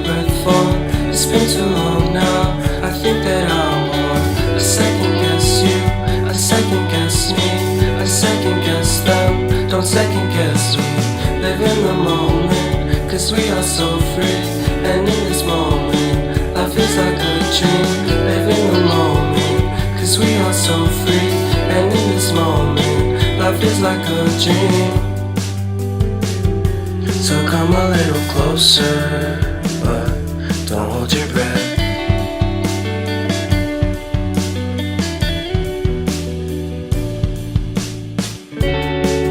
breath for. It's been too long now. I think that I'm on. I second guess you, I second guess me, I second guess them. Don't second guess me. Live in the moment, cause we are so free. And in this moment, life is like a dream. Live in the moment, cause we are so free. And in this moment, life is like a dream. So come a little closer, but don't hold your breath.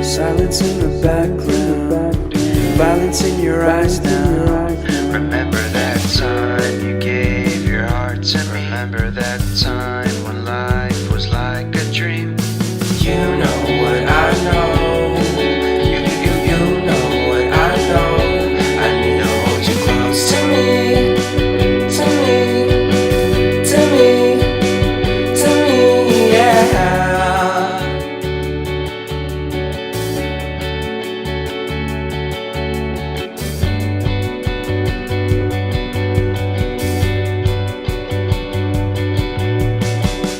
Silence in the background, violence in your eyes now. Remember that time you gave your heart to me. Remember that time when life was like a dream. You know what I know. You know what I know. I need to hold you close to me, to me, to me, to me, yeah.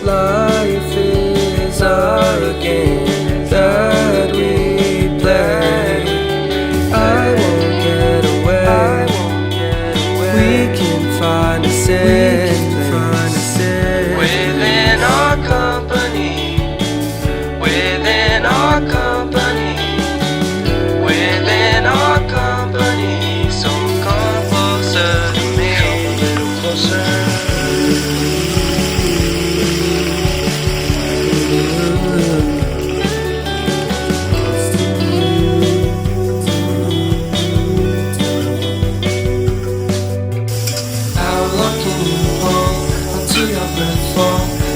Life is a game that we play. I won't get away. We can find a safe place Within our company, within our company, within our company. So come closer to me, come a little closer.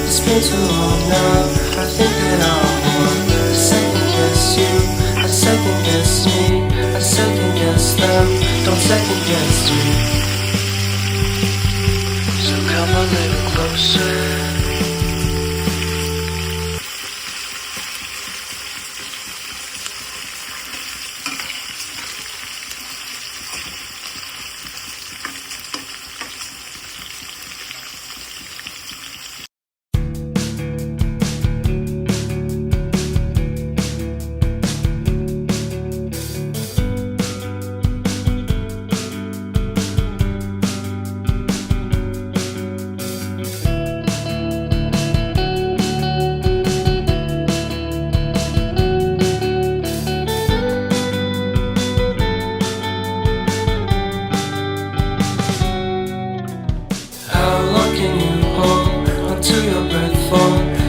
It's been too long now. I think that I'm on. I second guess you, I second guess me, I second guess them. Don't second guess me. So come a little closer.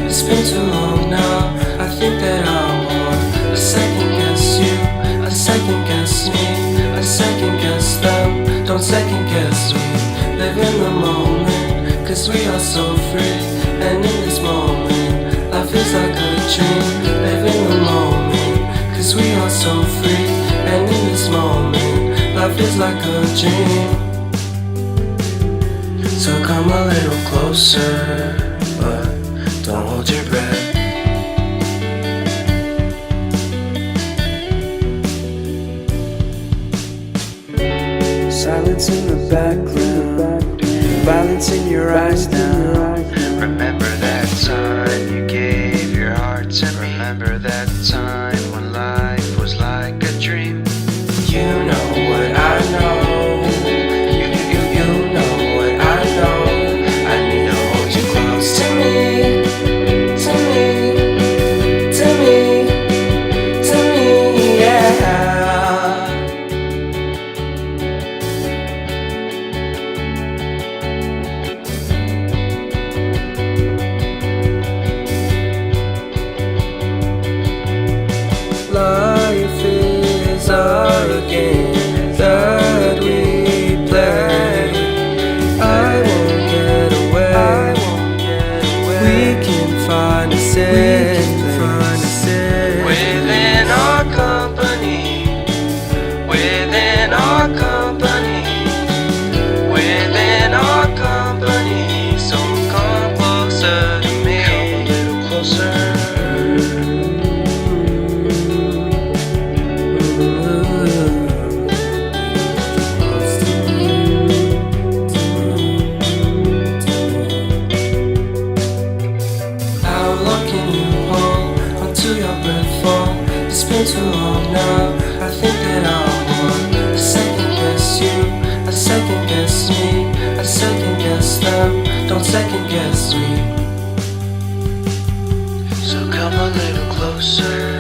It's been too long now. I think that I'm on. I second guess you, I second guess me, I second guess them. Don't second guess me. Live in the moment, cause we are so free. And in this moment, life is like a dream. Live in the moment, cause we are so free. And in this moment, life is like a dream. So come a little closer, but don't hold your breath. Silence in the background, violence in your eyes now. Remember that time you gave your heart to me. Remember that time when life was like a dream. You know what I know. You know what I know. I need to hold you close to me, to me, to me, to me, yeah. guess me, I second guess them. Don't second guess me. So come a little closer.